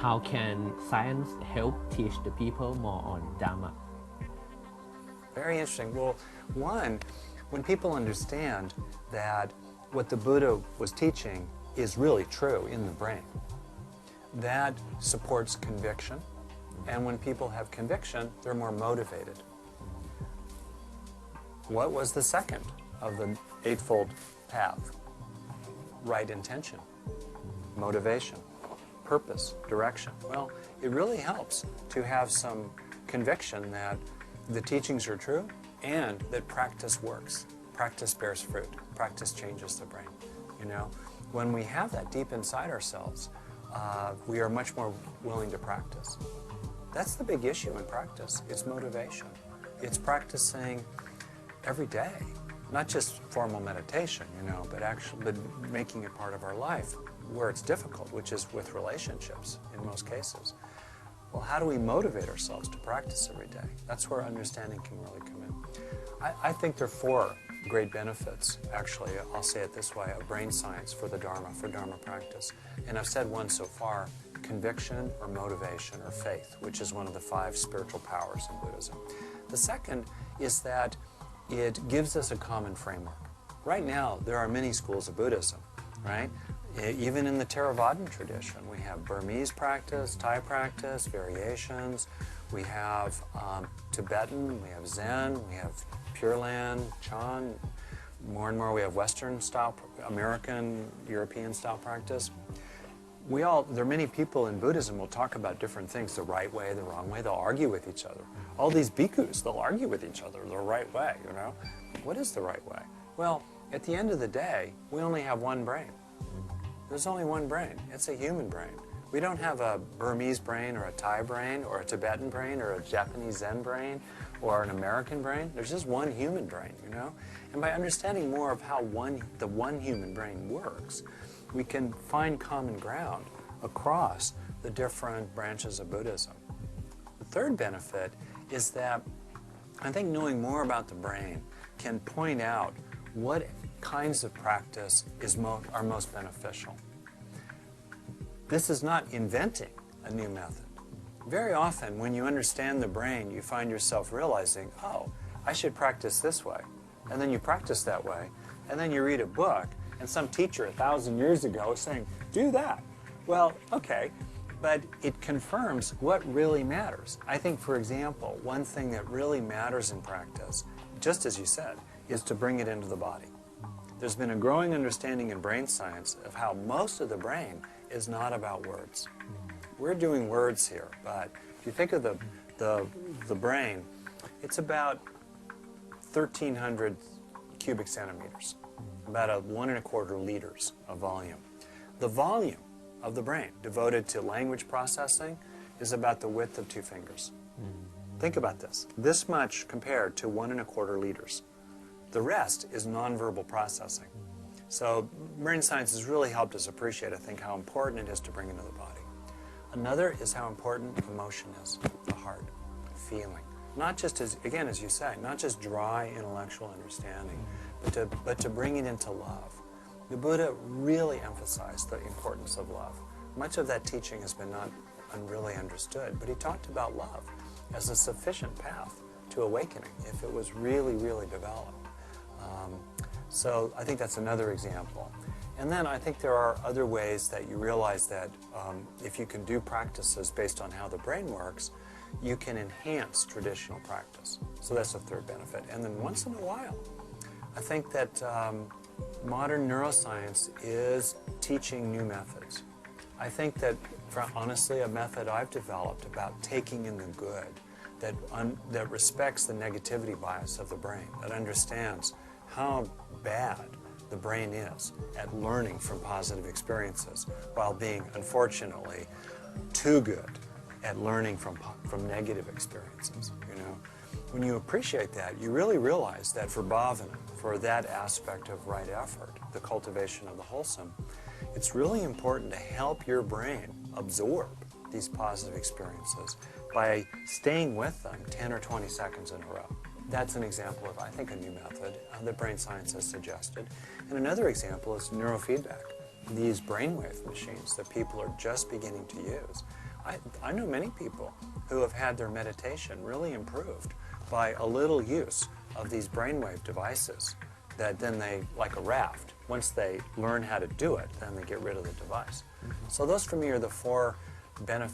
how can science help teach the people more on Dharma? Very interesting. Well, one, when people understand that what the Buddha was teaching is really true in the brain, that supports conviction. And when people have conviction, they're more motivated. What was the second of the Eightfold Path? Right intention, motivation, purpose, direction. Well, it really helps to have some conviction that the teachings are true and that practice works. Practice bears fruit. Practice changes the brain. You know, when we have that deep inside ourselves, we are much more willing to practice. That's the big issue in practice. It's motivation. It's practicing every day, not just formal meditation, you know, but making it part of our life where it's difficult, which is with relationships in most cases. Well, how do we motivate ourselves to practice every day? That's where understanding can really come in. I think there are four great benefits, actually, I'll say it this way, of brain science for the Dharma, for Dharma practice. And I've said one so far, conviction or motivation or faith, which is one of the 5 spiritual powers in Buddhism. The second is that it gives us a common framework. Right now, there are many schools of Buddhism, right? Even in the Theravadan tradition, we have Burmese practice, Thai practice, variations. We have Tibetan, we have Zen, we have Pure Land, Chan. More and more we have Western style, American, European style practice. There are many people in Buddhism will talk about different things, the right way, the wrong way. They'll argue with each other. All these bhikkhus, they'll argue with each other the right way, you know. What is the right way? Well, at the end of the day, we only have one brain. There's only one brain. It's a human brain. We don't have a Burmese brain or a Thai brain or a Tibetan brain or a Japanese Zen brain or an American brain. There's just one human brain, you know. And by understanding more of how the one human brain works, we can find common ground across the different branches of Buddhism. The third benefit is that I think knowing more about the brain can point out what kinds of practice are most beneficial. This is not inventing a new method. Very often when you understand the brain, you find yourself realizing, oh, I should practice this way. And then you practice that way. And then you read a book and some teacher 1,000 years ago is saying, do that. Well, okay, but it confirms what really matters. I think, for example, one thing that really matters in practice, just as you said, is to bring it into the body. There's been a growing understanding in brain science of how most of the brain is not about words. We're doing words here, but if you think of the brain, it's about 1,300 cubic centimeters, about 1.25 liters of volume. The volume of the brain devoted to language processing is about the width of 2 fingers. Think about this. This much compared to 1.25 liters. The rest is nonverbal processing. So brain science has really helped us appreciate, I think, how important it is to bring into the body. Another is how important emotion is, the heart, feeling. Not just as, again, as you say, not just dry intellectual understanding, but to bring it into love. The Buddha really emphasized the importance of love. Much of that teaching has been not really understood, but he talked about love as a sufficient path to awakening if it was really, really developed. So I think that's another example. And then I think there are other ways that you realize that if you can do practices based on how the brain works, you can enhance traditional practice. So that's a third benefit. And then once in a while, I think that modern neuroscience is teaching new methods. I think that, honestly, a method I've developed about taking in the good, that respects the negativity bias of the brain, that understands how bad the brain is at learning from positive experiences while being, unfortunately, too good at learning from negative experiences, you know. When you appreciate that, you really realize that for bhavana, for that aspect of right effort, the cultivation of the wholesome, it's really important to help your brain absorb these positive experiences by staying with them 10 or 20 seconds in a row. That's an example of, I think, a new method that brain science has suggested. And another example is neurofeedback. These brainwave machines that people are just beginning to use. I know many people who have had their meditation really improved by a little use of these brainwave devices that then they, like a raft, once they learn how to do it, then they get rid of the device. So those for me are the 4 benefits